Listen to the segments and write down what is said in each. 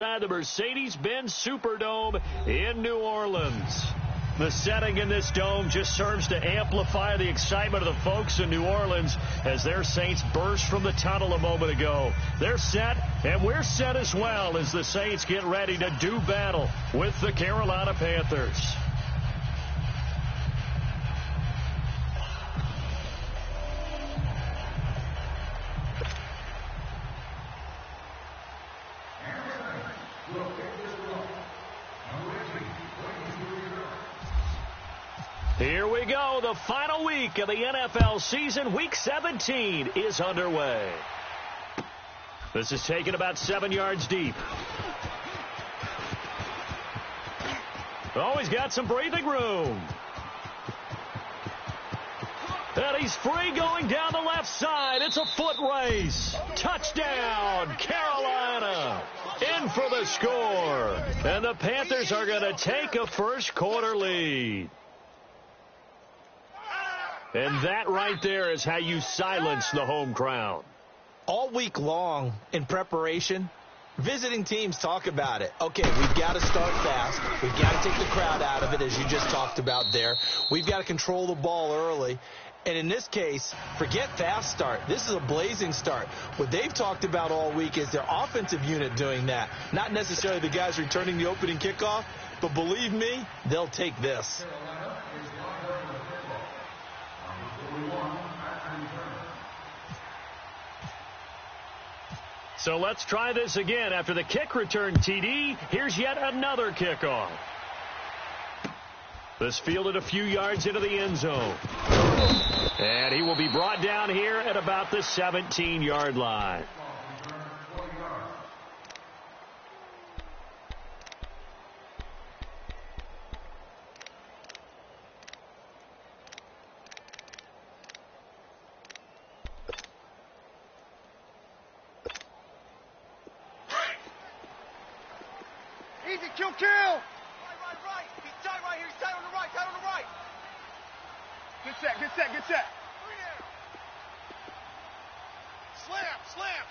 At the Mercedes-Benz Superdome in New Orleans. The setting in this dome just serves to amplify the excitement of the folks in New Orleans as their Saints burst from the tunnel a moment ago. They're set, and we're set as well as the Saints get ready to do battle with the Carolina Panthers. Here we go. The final week of the NFL season. Week 17 is underway. This is taken about 7 yards deep. Oh, he's got some breathing room. And he's free going down the left side. It's a foot race. Touchdown, Carolina. In for the score. And the Panthers are going to take a first quarter lead. And that right there is how you silence the home crowd. All week long in preparation, visiting teams talk about it. Okay, we've got to start fast. We've got to take the crowd out of it, as you just talked about there. We've got to control the ball early. And in this case, forget fast start. This is a blazing start. What they've talked about all week is their offensive unit doing that. Not necessarily the guys returning the opening kickoff, but believe me, they'll take this. So let's try this again. After the kick return TD, here's yet another kickoff. This fielded a few yards into the end zone. And he will be brought down here at about the 17-yard line. Easy, kill. Right. He's tight right here. He's tight on the right. Good set. Slam.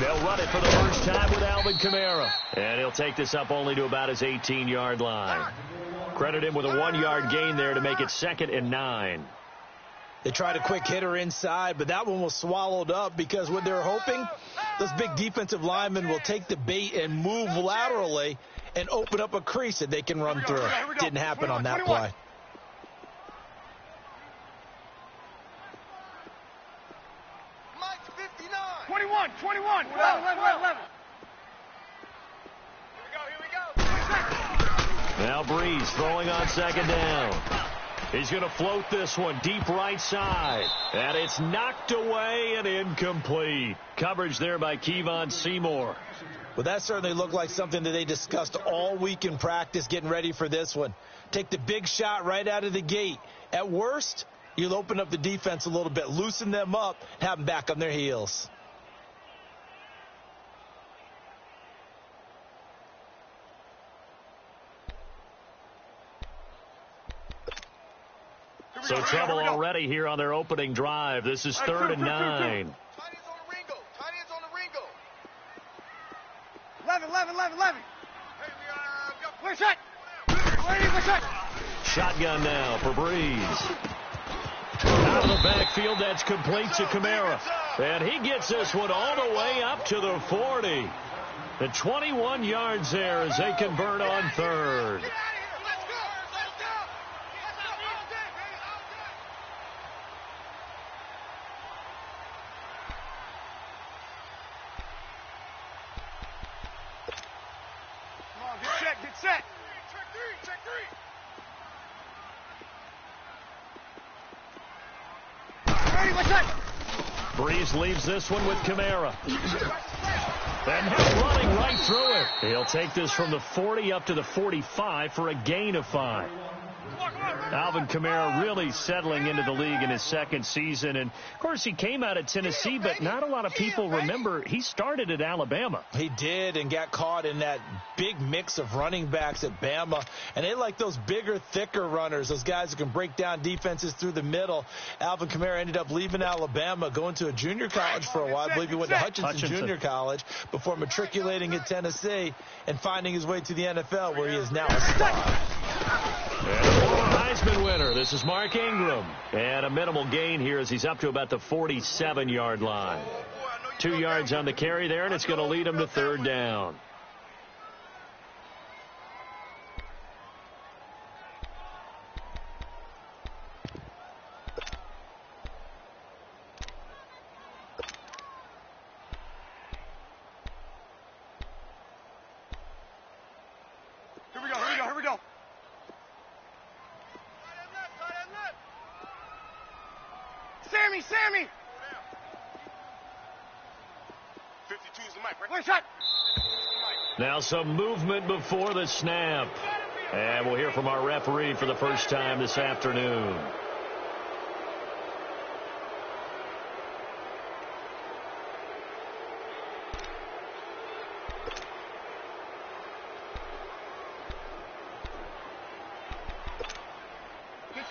They'll run it for the first time with Alvin Kamara. And he'll take this up only to about his 18-yard line. Credit him with a 1-yard gain there to make it 2nd and 9. They tried a quick hitter inside, but that one was swallowed up because what they're hoping, those big defensive linemen will take the bait and move laterally and open up a crease that they can run through. Didn't happen on that play. Mike 59. 21. 11. Here we go. Now Breeze throwing on 2nd down. He's going to float this one deep right side. And it's knocked away and incomplete. Coverage there by Kevon Seymour. Well, that certainly looked like something that they discussed all week in practice getting ready for this one. Take the big shot right out of the gate. At worst, you'll open up the defense a little bit, loosen them up, have them back on their heels. So trouble already here on their opening drive. This is 3rd and 9. Tight ends on the Ringo. 11. Hey, shot. Shotgun now for Breeze. Out of the backfield, that's complete to Kamara. And he gets this one all the way up to the 40. The 21 yards there as they convert on 3rd. Get set. Check three. Ready, what's that? Breeze leaves this one with Kamara. And he's running right through it. He'll take this from the 40 up to the 45 for a gain of 5. Come on. Alvin Kamara really settling into the league in his second season. And, of course, he came out of Tennessee, but not a lot of people remember he started at Alabama. He did, and got caught in that big mix of running backs at Bama. And they like those bigger, thicker runners, those guys who can break down defenses through the middle. Alvin Kamara ended up leaving Alabama, going to a junior college for a while. I believe he went to Hutchinson Junior College before matriculating at Tennessee and finding his way to the NFL, where he is now a star. And a former Heisman winner. This is Mark Ingram. And a minimal gain here as he's up to about the 47-yard line. 2 yards on the carry there, and it's going to lead him to third down. Here we go. Sammy! 52's the mic, right? One shot! Now some movement before the snap. And we'll hear from our referee for the first time this afternoon.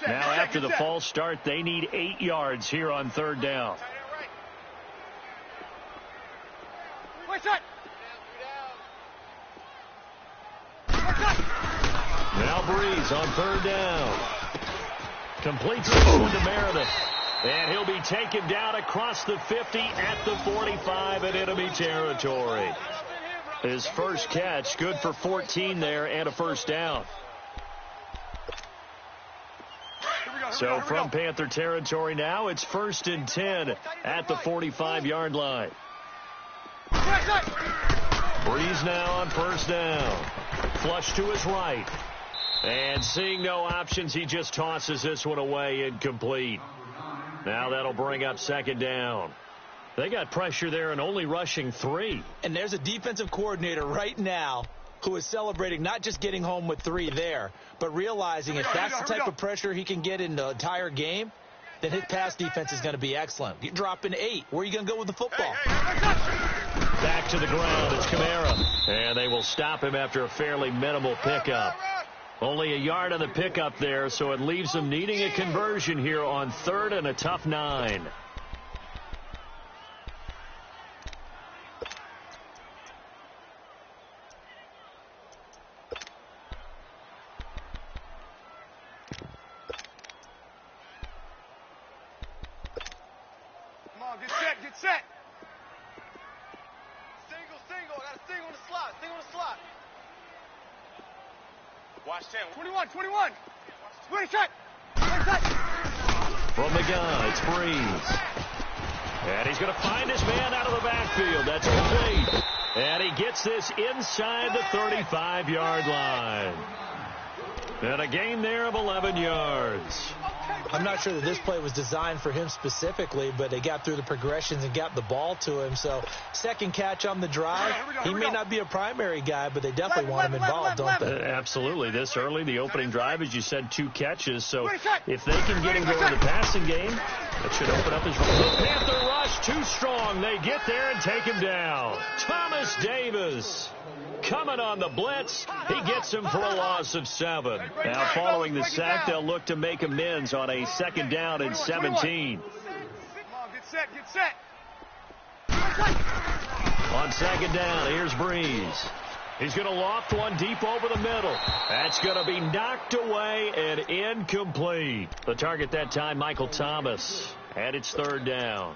Now after the false start, they need 8 yards here on third down. Now Breeze on third down. Completes this one to Meredith. And he'll be taken down across the 50 at the 45 in enemy territory. His first catch, good for 14 there and a first down. So from Panther territory now, it's 1st and 10 at the 45-yard line. Breeze now on first down. Flush to his right. And seeing no options, he just tosses this one away, incomplete. Now that'll bring up second down. They got pressure there and only rushing 3. And there's a defensive coordinator right now who is celebrating not just getting home with 3 there, but realizing if that's the type of pressure he can get in the entire game, then his pass defense is going to be excellent. You're dropping 8. Where are you going to go with the football? Back to the ground. It's Kamara. And they will stop him after a fairly minimal pickup. Only a yard on the pickup there, so it leaves them needing a conversion here on third and a tough 9. Come on, get set. Single. I got a single on the slot. Watch 10. 21. Wait, shot. From the gun, it's Breeze. And he's going to find his man out of the backfield. That's complete. And he gets this inside the 35-yard line. And a gain there of 11 yards. I'm not sure that this play was designed for him specifically, but they got through the progressions and got the ball to him. So second catch on the drive. He may not be a primary guy, but they definitely want him involved, don't they? Absolutely. This early, the opening drive, as you said, 2 catches. So if they can get him going in the passing game, that should open up his run. The Panther rush too strong. They get there and take him down. Thomas Davis coming on the blitz. He gets him for a loss of 7. Now following the sack, they'll look to make amends on a second down and 17. Come on, get set. On second down, here's Breeze. He's going to loft one deep over the middle. That's going to be knocked away and incomplete. The target that time, Michael Thomas. And it's third down.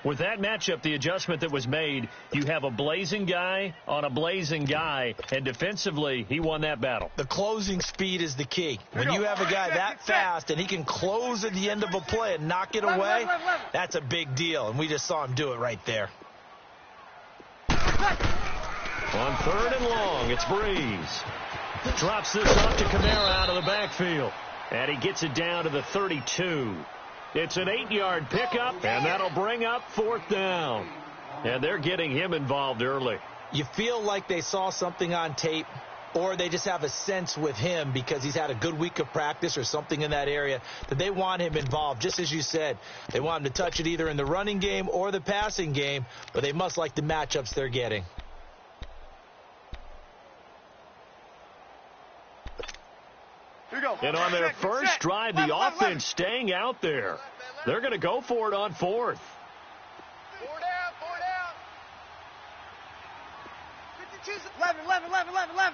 With that matchup, the adjustment that was made, you have a blazing guy on a blazing guy, and defensively, he won that battle. The closing speed is the key. When you have a guy that fast and he can close at the end of a play and knock it away, that's a big deal, and we just saw him do it right there. On third and long, it's Breeze. Drops this off to Kamara out of the backfield, and he gets it down to the 32. It's an 8-yard pickup, and that'll bring up fourth down. And they're getting him involved early. You feel like they saw something on tape or they just have a sense with him because he's had a good week of practice or something in that area that they want him involved. Just as you said, they want him to touch it either in the running game or the passing game, but they must like the matchups they're getting. And on their first drive, the offense staying out there. They're going to go for it on fourth. 4 down, 4 down. 11.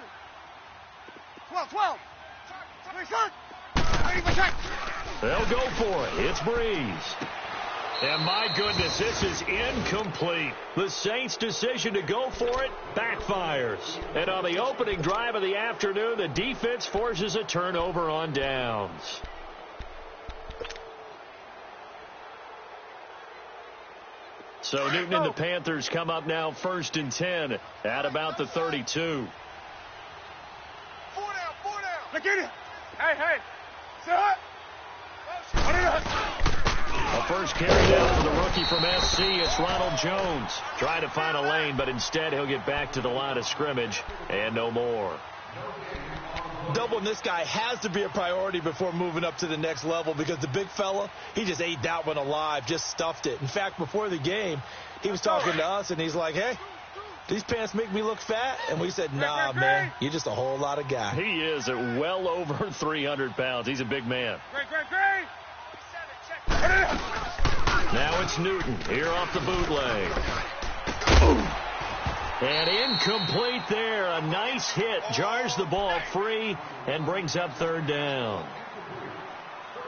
12. They'll go for it. It's Breeze. And my goodness, this is incomplete. The Saints' decision to go for it backfires. And on the opening drive of the afternoon, the defense forces a turnover on downs. So Newton and the Panthers come up now 1st and 10 at about the 32. 4 down. Look at it. Hey. Set. Put it up. A first carry down for the rookie from SC. It's Ronald Jones. Trying to find a lane, but instead he'll get back to the line of scrimmage and no more. Doubling this guy has to be a priority before moving up to the next level because the big fella, he just ate that one alive, just stuffed it. In fact, before the game, he was talking to us, and he's like, hey, these pants make me look fat? And we said, nah, man, you're just a whole lot of guy. He is at well over 300 pounds. He's a big man. Great. Now it's Newton here off the bootleg. And incomplete there. A nice hit. Jars the ball free and brings up 3rd down.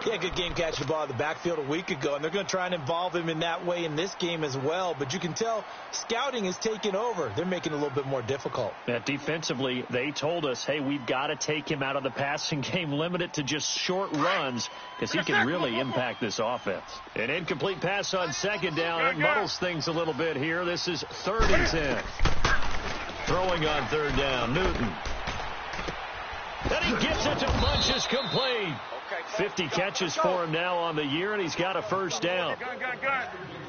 He had a good game catching the ball in the backfield a week ago, and they're going to try and involve him in that way in this game as well. But you can tell scouting is taking over. They're making it a little bit more difficult. Yeah, defensively, they told us, hey, we've got to take him out of the passing game, limit it to just short runs because he can really impact this offense. An incomplete pass on 2nd down. It muddles things a little bit here. This is 3rd and 10. Throwing on 3rd down, Newton. And he gets it to Funchess complete. 50 catches for him now on the year, and he's got a 1st down.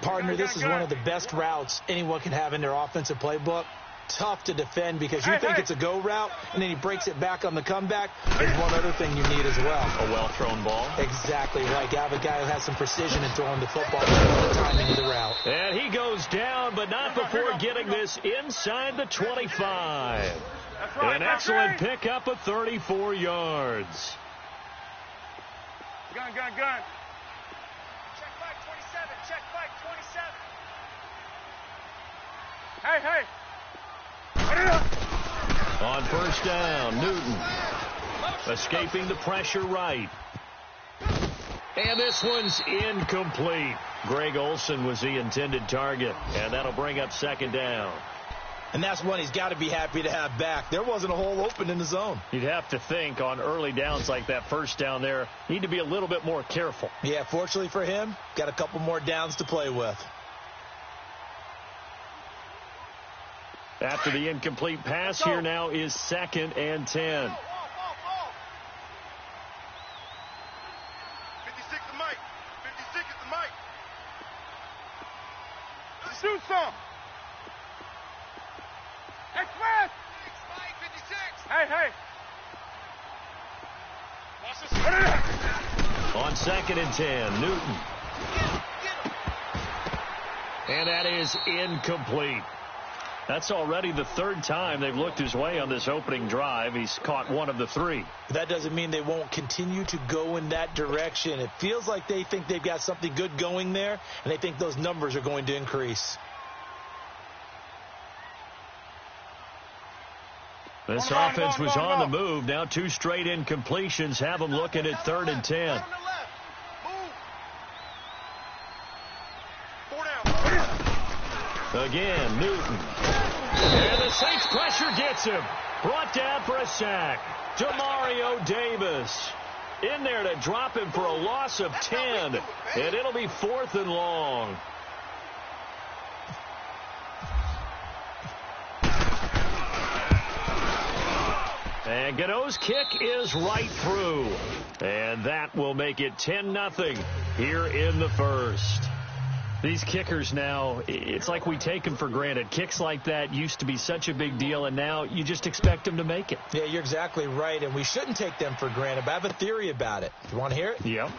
Partner, this is one of the best routes anyone can have in their offensive playbook. Tough to defend because you think it's a go route, and then he breaks it back on the comeback. There's one other thing you need as well. A well-thrown ball. Exactly right. You have a guy who has some precision in throwing the football and the timing of the route. And he goes down, but not before getting this inside the 25. An excellent pickup of 34 yards. Gun. Check back 27. Hey. Put it up. On 1st down, Newton escaping the pressure right. And this one's incomplete. Greg Olsen was the intended target, and that'll bring up 2nd down. And that's one he's got to be happy to have back. There wasn't a hole open in the zone. You'd have to think on early downs like that 1st down there, need to be a little bit more careful. Yeah, fortunately for him, got a couple more downs to play with. After the incomplete pass, here now is 2nd and 10. 56 to Mike. 56 is the Mike. Let's do some. Express. Mike, 56. Hey. On 2nd and 10, Newton. And that is incomplete. That's already the 3rd time they've looked his way on this opening drive. He's caught one of the 3. That doesn't mean they won't continue to go in that direction. It feels like they think they've got something good going there, and they think those numbers are going to increase. This offense was on the move. Now 2 straight incompletions have them looking at 3rd and 10. Again, Newton. And the Saints pressure gets him. Brought down for a sack. Demario Davis in there to drop him for a loss of 10. And it'll be 4th and long. And Gano's kick is right through. And that will make it 10-0 here in the 1st. These kickers now, it's like we take them for granted. Kicks like that used to be such a big deal, and now you just expect them to make it. Yeah, you're exactly right, and we shouldn't take them for granted, but I have a theory about it. You want to hear it? Yep.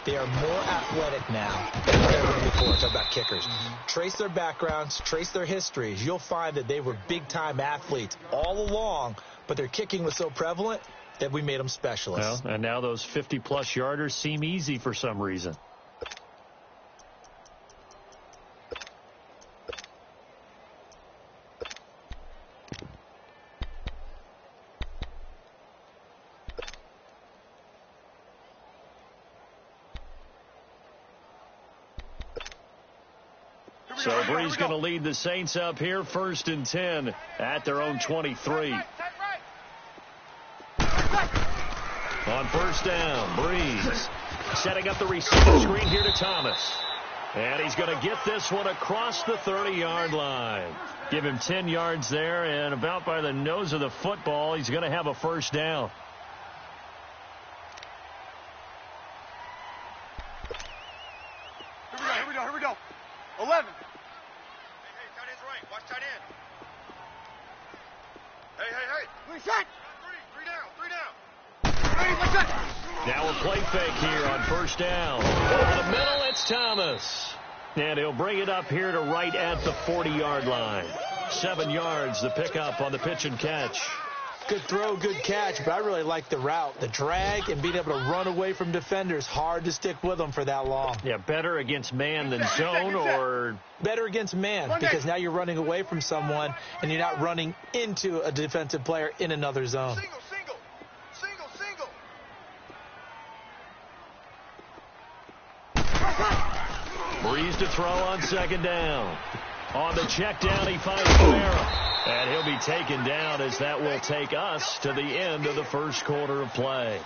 They are more athletic now than ever before. Talk about kickers. Trace their backgrounds, trace their histories. You'll find that they were big-time athletes all along, but their kicking was so prevalent that we made them specialists. Well, and now those 50-plus yarders seem easy for some reason. So Bree's going to lead the Saints up here, 1st and 10 at their own 23. On 1st down, Breeze setting up the receiver screen here to Thomas. And he's going to get this one across the 30-yard line. Give him 10 yards there, and about by the nose of the football, he's going to have a 1st down. Here we go. 11. Hey, tight end's right. Watch tight end. Hey. Reset. Three down. Now a play fake here on 1st down. Over the middle, it's Thomas. And he'll bring it up here to right at the 40-yard line. 7 yards, the pickup on the pitch and catch. Good throw, good catch, but I really like the route. The drag and being able to run away from defenders. Hard to stick with them for that long. Yeah, better against man than zone, or... Better against man, because now you're running away from someone and you're not running into a defensive player in another zone. Single. Breeze to throw on 2nd down. On the check down, he finds Camara. And he'll be taken down as that will take us to the end of the 1st quarter of play.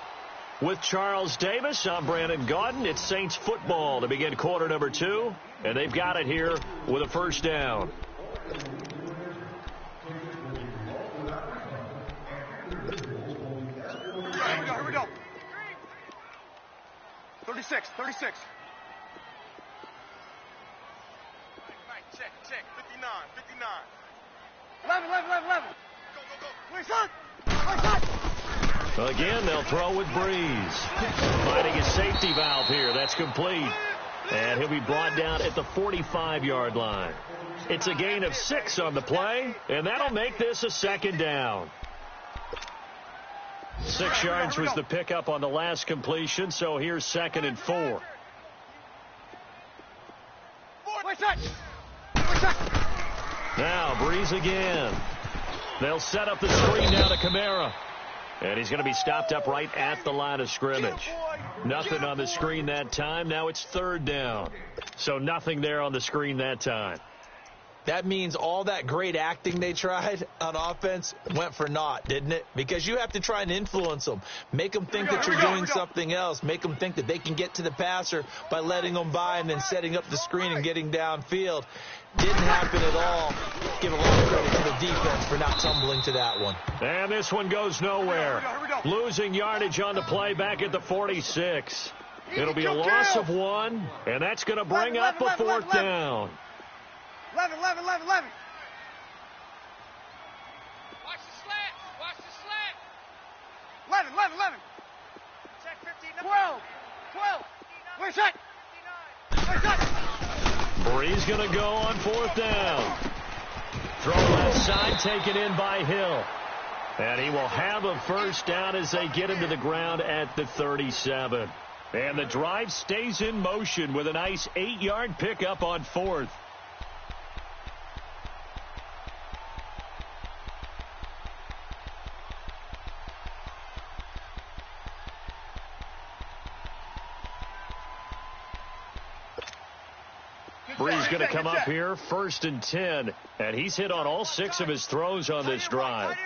With Charles Davis, I'm Brandon Gaudin. It's Saints football to begin quarter number 2. And they've got it here with a 1st down. Here we go. 36. Check. 59. 11. Go. Again, they'll throw with Breeze. Finding a safety valve here. That's complete. And he'll be brought down at the 45-yard line. It's a gain of 6 on the play, and that'll make this a 2nd down. 6 yards was the pickup on the last completion, so here's 2nd and 4. Now, Breeze again. They'll set up the screen now to Camara. And he's going to be stopped up right at the line of scrimmage. Nothing on the screen that time. Now it's 3rd down. So nothing there on the screen that time. That means all that great acting they tried on offense went for naught, didn't it? Because you have to try and influence them. Make them think that you're doing something else. Make them think that they can get to the passer by letting them by and then setting up the screen and getting downfield. Didn't happen at all. Give a lot of credit to the defense for not tumbling to that one. And this one goes nowhere. Losing yardage on the play back at the 46. It'll be a loss of 1, and that's going to bring up a 4th down. 11. Watch the slant. 11. Check 15. 12. Where's that? Breeze going to go on 4th down. Throw left side, taken in by Hill. And he will have a 1st down as they get him to the ground at the 37. And the drive stays in motion with a nice 8-yard pickup on 4th. Breeze going to come up here, 1st and 10, and he's hit on all 6 of his throws on this drive.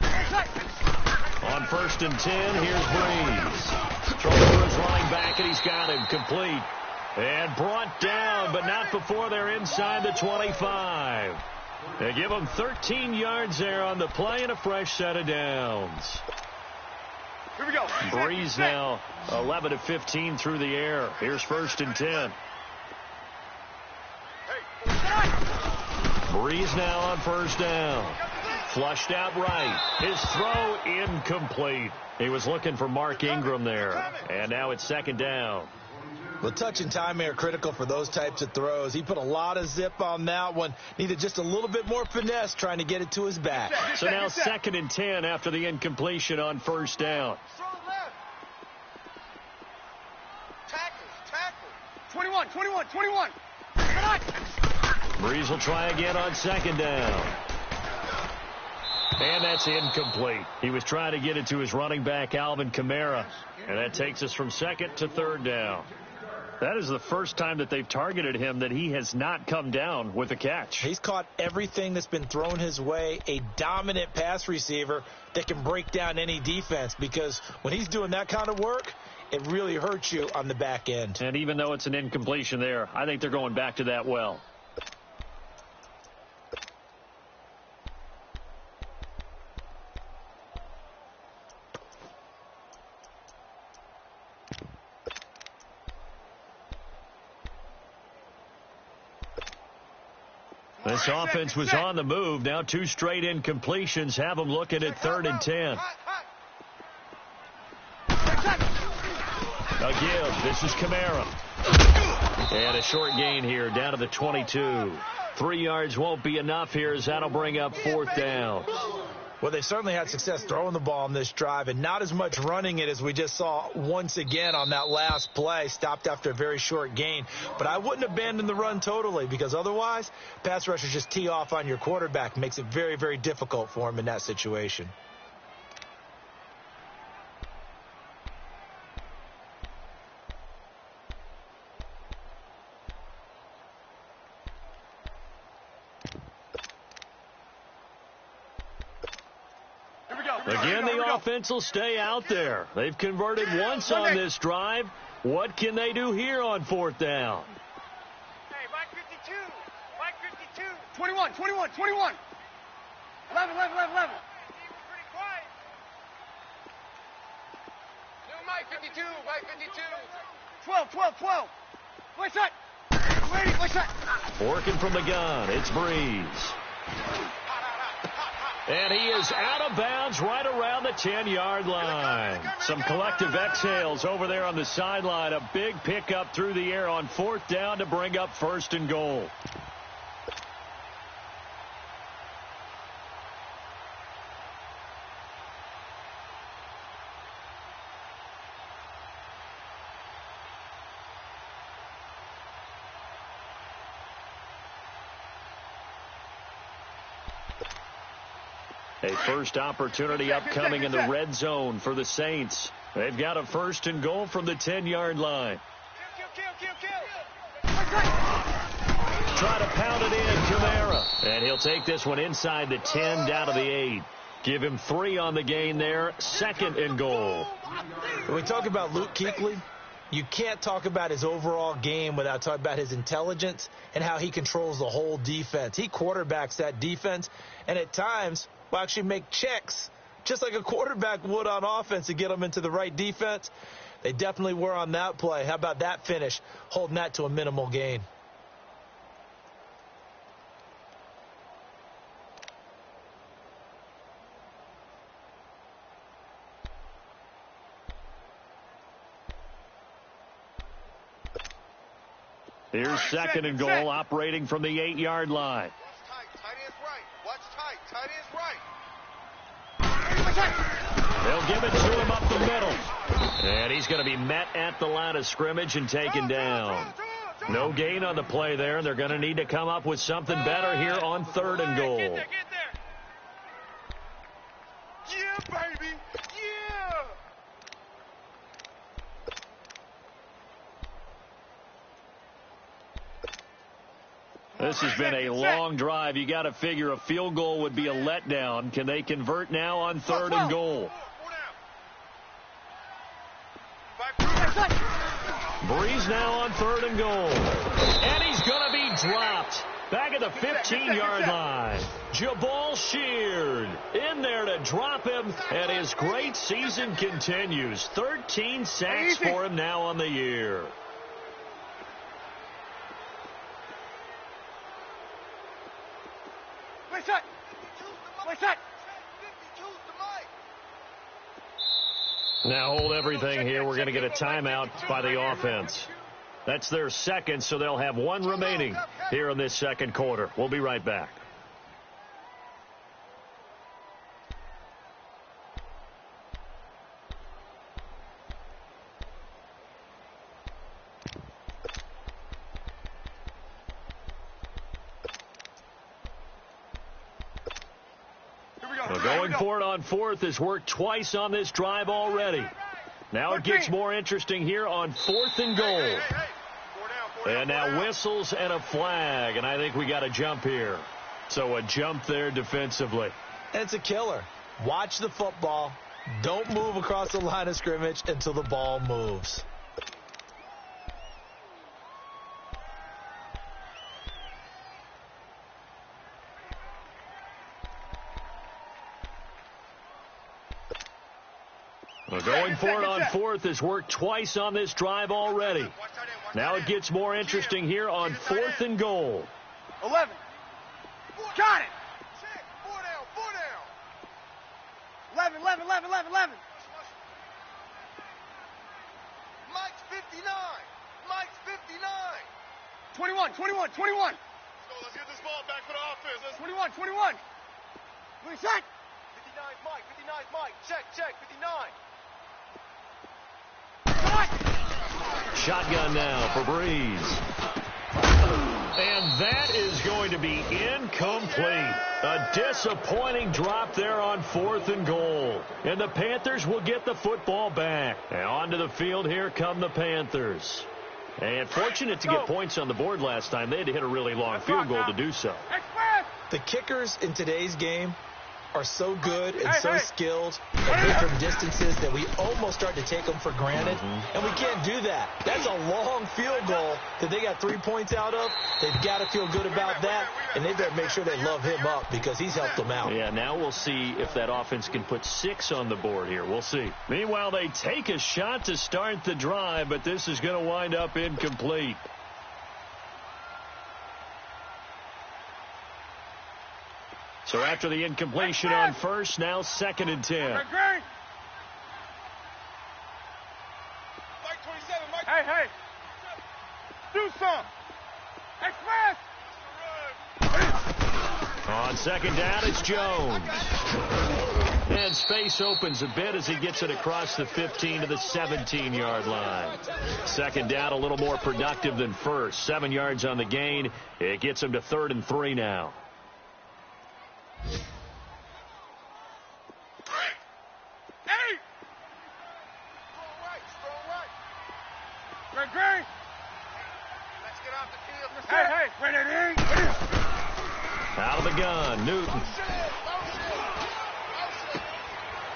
On 1st and 10, here's Breeze. Throwing to his running back, and he's got him complete. And brought down, but not before they're inside the 25. They give him 13 yards there on the play and a fresh set of downs. Here we go. Breeze now 11 of 15 through the air. Here's 1st and 10. Breeze now on 1st down. Flushed out right. His throw incomplete. He was looking for Mark Ingram there. And now it's 2nd down. Well, touch and time are critical for those types of throws. He put a lot of zip on that one. Needed just a little bit more finesse trying to get it to his back. So now 2nd and 10 after the incompletion on 1st down. Tackle. 21. Breeze will try again on 2nd down. And that's incomplete. He was trying to get it to his running back, Alvin Kamara. And that takes us from 2nd to 3rd down. That is the first time that they've targeted him that he has not come down with a catch. He's caught everything that's been thrown his way. A dominant pass receiver that can break down any defense, because when he's doing that kind of work, it really hurts you on the back end. And even though it's an incompletion there, I think they're going back to that well. This offense was on the move. Now 2 straight incompletions have them looking at 3rd and 10. A give. This is Kamara. And a short gain here down to the 22. 3 yards won't be enough here as that'll bring up 4th down. Well, they certainly had success throwing the ball on this drive, and not as much running it as we just saw once again on that last play. Stopped after a very short gain. But I wouldn't abandon the run totally, because otherwise, pass rushers just tee off on your quarterback. Makes it very, very difficult for him in that situation. Again, the offense will stay out there. They've converted once on this drive. What can they do here on 4th down? Hey, Mike 52. 21. 11. Pretty quiet. New Mike 52. 12. What's that? What's that? Working from the gun, it's Breeze. And he is out of bounds right around the 10-yard line. Some collective exhales over there on the sideline. A big pickup through the air on 4th down to bring up 1st and goal. A first opportunity upcoming in the red zone for the Saints. They've got a 1st and goal from the 10-yard line. Try to pound it in, Kamara. And he'll take this one inside the 10 down to the 8. Give him 3 on the gain there. 2nd and goal. When we talk about Luke Kuechly, you can't talk about his overall game without talking about his intelligence and how he controls the whole defense. He quarterbacks that defense, and at times will actually make checks just like a quarterback would on offense to get them into the right defense. They definitely were on that play. How about that finish, holding that to a minimal gain? Here's 2nd and goal, operating from the 8-yard line. Watch tight. Tight ends right. They'll give it to him up the middle. And he's going to be met at the line of scrimmage and taken down. No gain on the play there, and they're going to need to come up with something better here on 3rd and goal. Get there. Yeah, baby. Yeah. This has been a long drive. You got to figure a field goal would be a letdown. Can they convert now on 3rd and goal? Breeze now on 3rd and goal. And he's going to be dropped. Back at the 15-yard line. Jabal Sheard in there to drop him, and his great season continues. 13 sacks for him now on the year. Now hold everything here. We're going to get a timeout by the offense. That's their second, so they'll have one remaining here in this second quarter. We'll be right back. Well, going for it on fourth has worked twice on this drive already. Now it gets more interesting here on 4th and goal. And now whistles and a flag, and I think we got a jump here. So a jump there defensively. And it's a killer. Watch the football. Don't move across the line of scrimmage until the ball moves. Well, going for it on fourth has worked twice on this drive already. Now it gets more interesting here on 4th and goal. 11. Got it. 11. Mike's 59. 21. Let's get this ball back for the offense. 21. Reset. 59's Mike. Check. 59. Shotgun now for Breeze. And that is going to be incomplete. A disappointing drop there on 4th and goal. And the Panthers will get the football back. And onto the field here come the Panthers. And fortunate to get points on the board last time. They had to hit a really long field goal to do so. The kickers in today's game are so good and so skilled and hit from distances that we almost start to take them for granted, and we can't do that. That's a long field goal that they got 3 points out of. They've got to feel good about that, and they better make sure they love him up because he's helped them out. Yeah, now we'll see if that offense can put 6 on the board here. We'll see. Meanwhile, they take a shot to start the drive, but this is going to wind up incomplete. So after the incompletion on first, now 2nd and 10. Mike 27, Mike. Hey. Do some. Express. On 2nd down, it's Jones. And space opens a bit as he gets it across the 15 to the 17-yard line. 2nd down, a little more productive than first. 7 yards on the gain. It gets him to 3rd and 3 now. Out of the gun, Newton.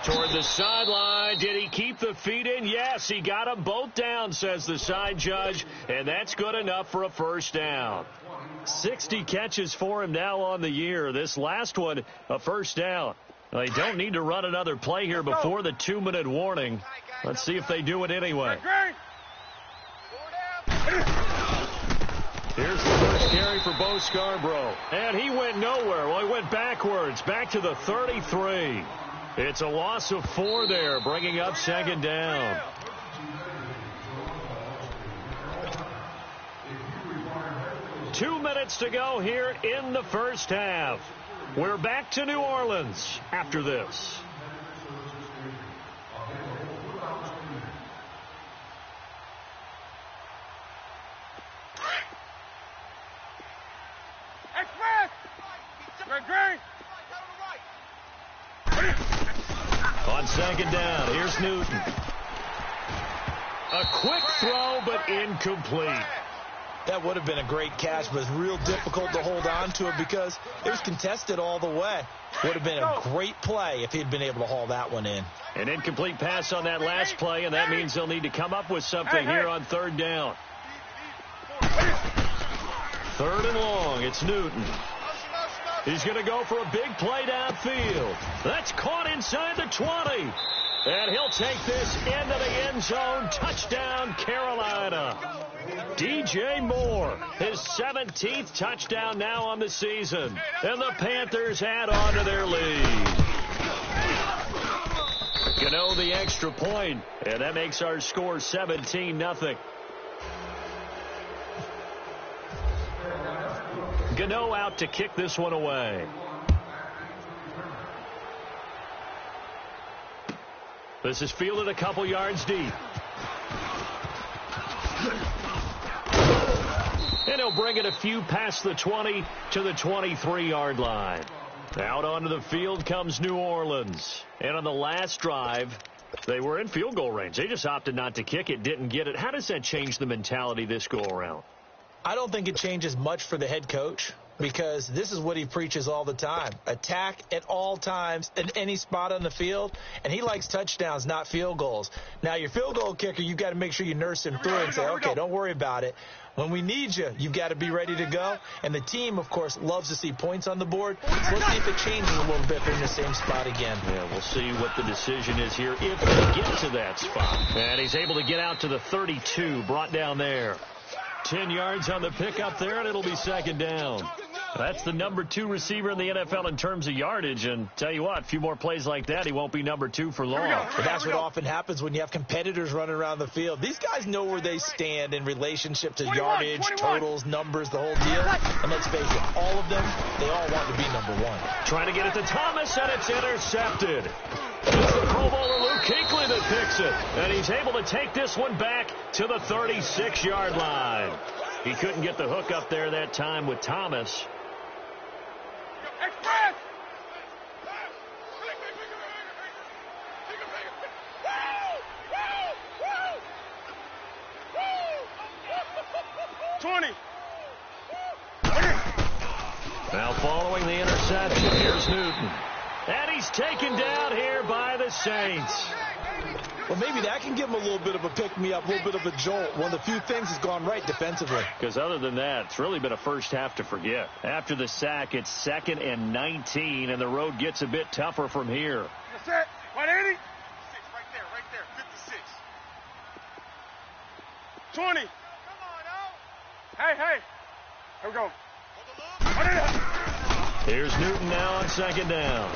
Toward the sideline. Did he keep the feet in? Yes, he got them both down, says the side judge, and that's good enough for a first down. 60 catches for him now on the year. This last one, a first down. They don't need to run another play here before the 2-minute warning. Let's see if they do it anyway. Here's the first carry for Bo Scarborough. And he went nowhere. Well, he went backwards, back to the 33. It's a loss of 4 there, bringing up 2nd down. Two minutes to go here in the first half. We're back to New Orleans after this. On 2nd down, here's Newton. A quick throw, but incomplete. That would have been a great catch, but it's real difficult to hold on to it because it was contested all the way. Would have been a great play if he'd been able to haul that one in. An incomplete pass on that last play, and that means they'll need to come up with something here on 3rd down. 3rd and long. It's Newton. He's going to go for a big play downfield. That's caught inside the 20. And he'll take this into the end zone. Touchdown, Carolina. DJ Moore, his 17th touchdown now on the season. And the Panthers add on to their lead. Gano the extra point, and that makes our score 17-0. Gano out to kick this one away. This is fielded a couple yards deep. And he'll bring it a few past the 20 to the 23-yard line. Out onto the field comes New Orleans. And on the last drive, they were in field goal range. They just opted not to kick it, didn't get it. How does that change the mentality this go-around? I don't think it changes much for the head coach, because this is what he preaches all the time. Attack at all times in any spot on the field, and he likes touchdowns, not field goals. Now, your field goal kicker, you've got to make sure you nurse him through and say, okay, don't worry about it. When we need you, you've got to be ready to go. And the team, of course, loves to see points on the board. So let's see if it changes a little bit. They're in the same spot again. Yeah, we'll see what the decision is here if they get to that spot. And he's able to get out to the 32, brought down there. 10 yards on the pickup there, and it'll be 2nd down. That's the number 2 receiver in the NFL in terms of yardage. And tell you what, a few more plays like that, he won't be number 2 for long. But that's what often happens when you have competitors running around the field. These guys know where they stand in relationship to yardage, totals, numbers, the whole deal. And let's face it, all of them, they all want to be number 1. Trying to get it to Thomas, and it's intercepted. It's the Pro Bowler Luke Kuechly that picks it. And he's able to take this one back to the 36-yard line. He couldn't get the hook up there that time with Thomas. Express! 20. Now following the interception, here's Newton. And he's taken down here by the Saints. Well, maybe that can give him a little bit of a pick-me-up, a little bit of a jolt. One of the few things has gone right defensively. Because other than that, it's really been a first half to forget. After the sack, it's 2nd and 19, and the road gets a bit tougher from here. That's it. 180. 6 right there. 56. 20. Come on, out. Hey. Here we go. 180. Here's Newton now on 2nd down.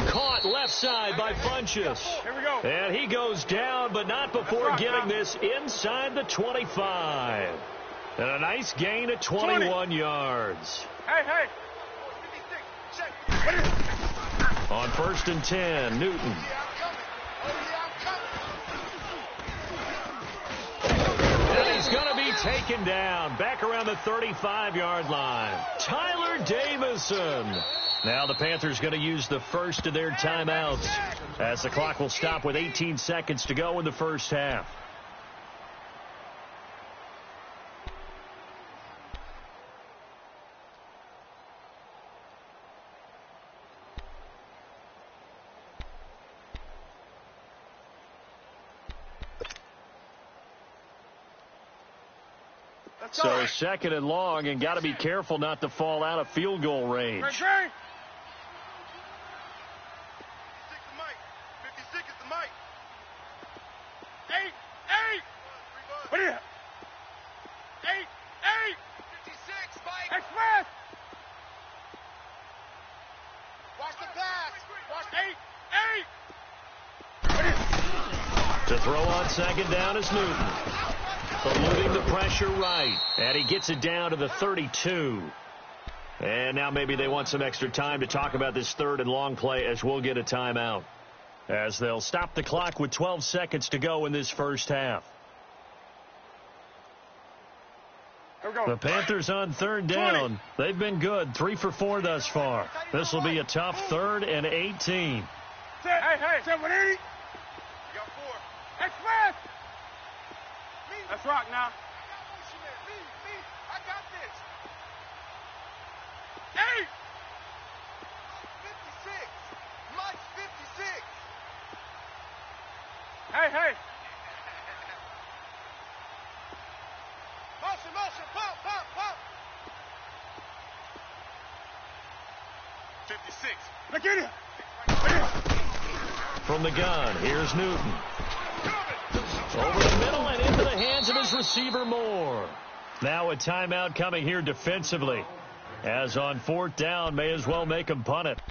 Caught left side by Funchess. Here we go. And he goes down, but not before getting this inside the 25. And a nice gain at 21 yards. Hey. 56. Check. On 1st and 10, Newton. And he's going to be taken down back around the 35-yard line. Tyler Davison. Now the Panthers going to use the first of their timeouts as the clock will stop with 18 seconds to go in the first half. So 2nd and long, and got to be careful not to fall out of field goal range. 56 is the mic. 8. What is it? 8. 56, Mike. Express. Watch the pass. Watch 8. What is it? To throw on 2nd down is Newton. Eluding the pressure right. And he gets it down to the 32. And now maybe they want some extra time to talk about this 3rd and long play as we'll get a timeout. As they'll stop the clock with 12 seconds to go in this first half. Here we go. The Panthers on 3rd down. They've been good. 3 for 4 thus far. This will be a tough 3rd and 18. Hey. 780. You got 4. Express. Let's rock now. Me. I got this. 8. 56. Mike's 56. Hey. Motion. Motion, pump, pump, pump. 56. Look at him. From the gun, here's Newton. Over the middle and into the hands of his receiver, Moore. Now a timeout coming here defensively. As on 4th down, may as well make him punt it.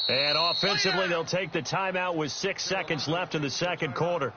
And offensively, they'll take the timeout with 6 seconds left in the second quarter.